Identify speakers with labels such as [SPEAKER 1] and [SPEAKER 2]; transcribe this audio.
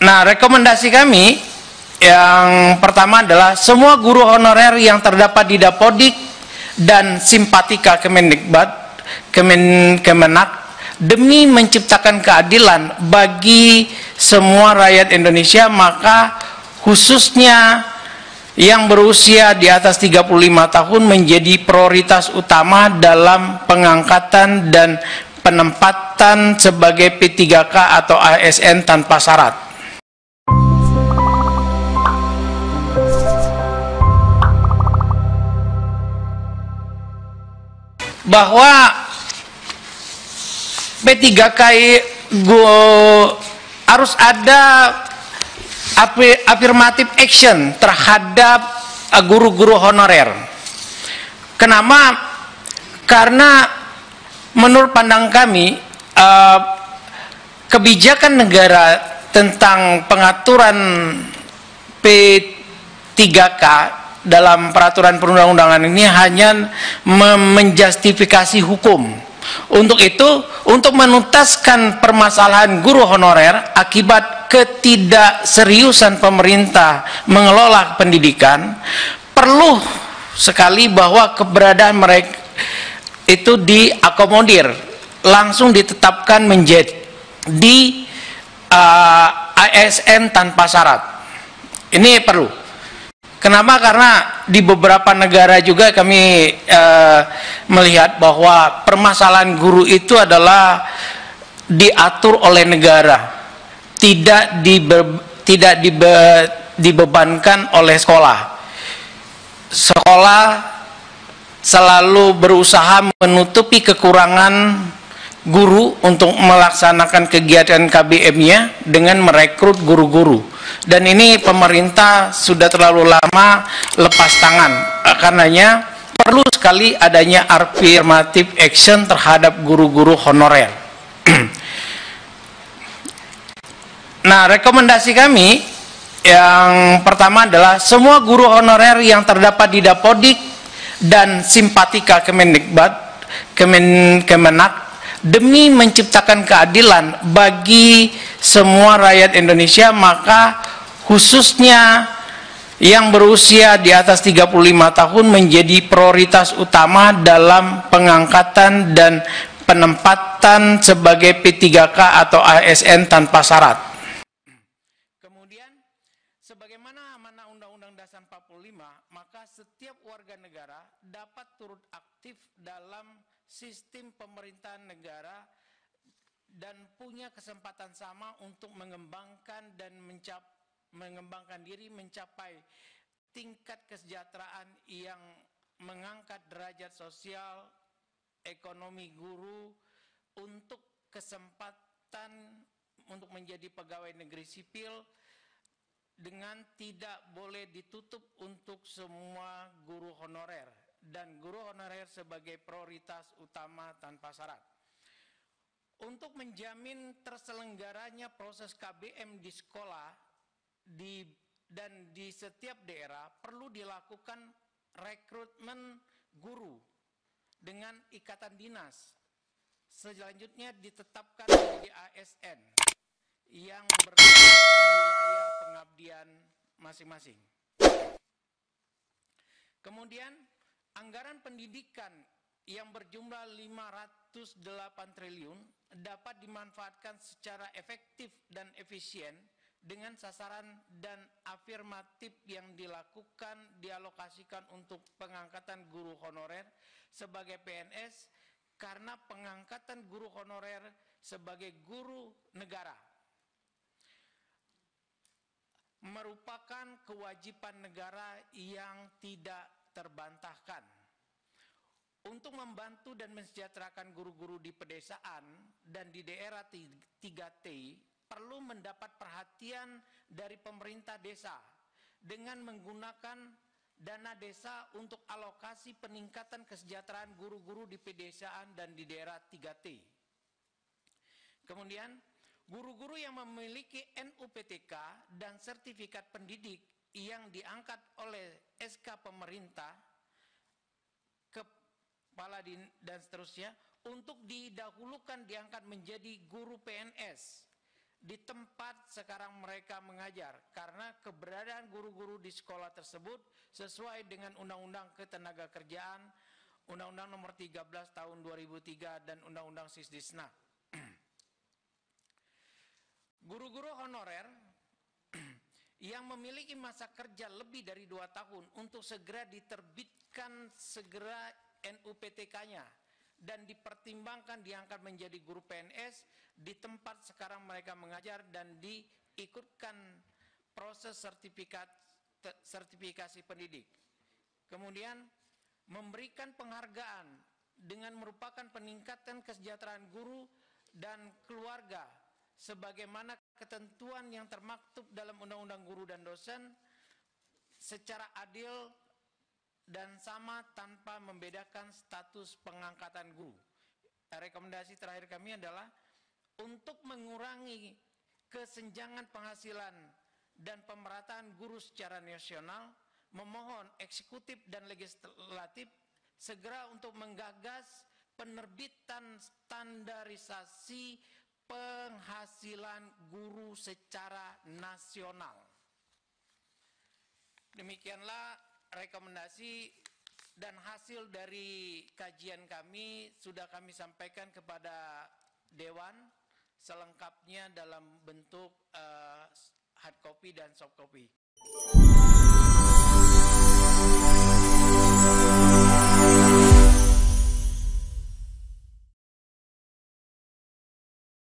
[SPEAKER 1] Nah, rekomendasi kami yang pertama adalah semua guru honorer yang terdapat di Dapodik dan Simpatika Kemendikbud, Kemenak, demi menciptakan keadilan bagi semua rakyat Indonesia, maka khususnya yang berusia di atas 35 tahun menjadi prioritas utama dalam pengangkatan dan penempatan sebagai P3K atau ASN tanpa syarat. Bahwa P3K harus ada affirmative action terhadap guru-guru honorer. Kenapa? Karena menurut pandang kami kebijakan negara tentang pengaturan P3K dalam peraturan perundang-undangan ini hanya menjustifikasi hukum. Untuk itu, untuk menuntaskan permasalahan guru honorer akibat ketidakseriusan pemerintah mengelola pendidikan, perlu sekali bahwa keberadaan mereka itu diakomodir, langsung ditetapkan menjadi ASN tanpa syarat. Ini perlu. Kenapa? Karena di beberapa negara juga kami melihat bahwa permasalahan guru itu adalah diatur oleh negara, tidak dibebankan oleh sekolah. Sekolah selalu berusaha menutupi kekurangan guru untuk melaksanakan kegiatan KBM-nya dengan merekrut guru-guru. Dan ini pemerintah sudah terlalu lama lepas tangan. Karenanya perlu sekali adanya affirmative action terhadap guru-guru honorer. Nah, rekomendasi kami yang pertama adalah semua guru honorer yang terdapat di Dapodik dan Simpatika Kemendikbud, Kemenak, demi menciptakan keadilan bagi semua rakyat Indonesia, maka khususnya yang berusia di atas 35 tahun menjadi prioritas utama dalam pengangkatan dan penempatan sebagai P3K atau ASN tanpa syarat. Kemudian, sebagaimana amanah Undang-Undang Dasar 45, maka setiap warga negara dapat turut aktif dalam sistem pemerintahan negara dan punya kesempatan sama untuk mengembangkan diri mencapai tingkat kesejahteraan yang mengangkat derajat sosial ekonomi guru, untuk kesempatan untuk menjadi pegawai negeri sipil dengan tidak boleh ditutup untuk semua guru honorer, dan guru honorer sebagai prioritas utama tanpa syarat. Untuk menjamin terselenggaranya proses KBM di sekolah dan di setiap daerah, perlu dilakukan rekrutmen guru dengan ikatan dinas. Selanjutnya ditetapkan menjadi ASN yang berada di wilayah pengabdian masing-masing. Kemudian anggaran pendidikan yang berjumlah 508 triliun dapat dimanfaatkan secara efektif dan efisien dengan sasaran dan afirmatif yang dialokasikan untuk pengangkatan guru honorer sebagai PNS, karena pengangkatan guru honorer sebagai guru negara merupakan kewajiban negara yang tidak terbantahkan. Untuk membantu dan mensejahterakan guru-guru di pedesaan dan di daerah 3T, perlu mendapat perhatian dari pemerintah desa dengan menggunakan dana desa untuk alokasi peningkatan kesejahteraan guru-guru di pedesaan dan di daerah 3T. Kemudian, guru-guru yang memiliki NUPTK dan sertifikat pendidik yang diangkat oleh SK pemerintah, kepala dan seterusnya, untuk didahulukan diangkat menjadi guru PNS di tempat sekarang mereka mengajar, karena keberadaan guru-guru di sekolah tersebut sesuai dengan Undang-Undang Ketenagakerjaan, Undang-Undang Nomor 13 Tahun 2003 dan Undang-Undang Sisdisna. Guru-guru honorer yang memiliki masa kerja lebih dari 2 tahun untuk segera diterbitkan segera NUPTK-nya dan dipertimbangkan diangkat menjadi guru PNS di tempat sekarang mereka mengajar dan diikutkan proses sertifikasi pendidik. Kemudian memberikan penghargaan dengan merupakan peningkatan kesejahteraan guru dan keluarga sebagaimana ketentuan yang termaktub dalam Undang-Undang Guru dan Dosen secara adil dan sama tanpa membedakan status pengangkatan guru. Rekomendasi terakhir kami adalah untuk mengurangi kesenjangan penghasilan dan pemerataan guru secara nasional, memohon eksekutif dan legislatif segera untuk menggagas penerbitan standarisasi penghasilan guru secara nasional. Demikianlah rekomendasi dan hasil dari kajian kami sudah kami sampaikan kepada Dewan selengkapnya dalam bentuk hard copy dan soft copy.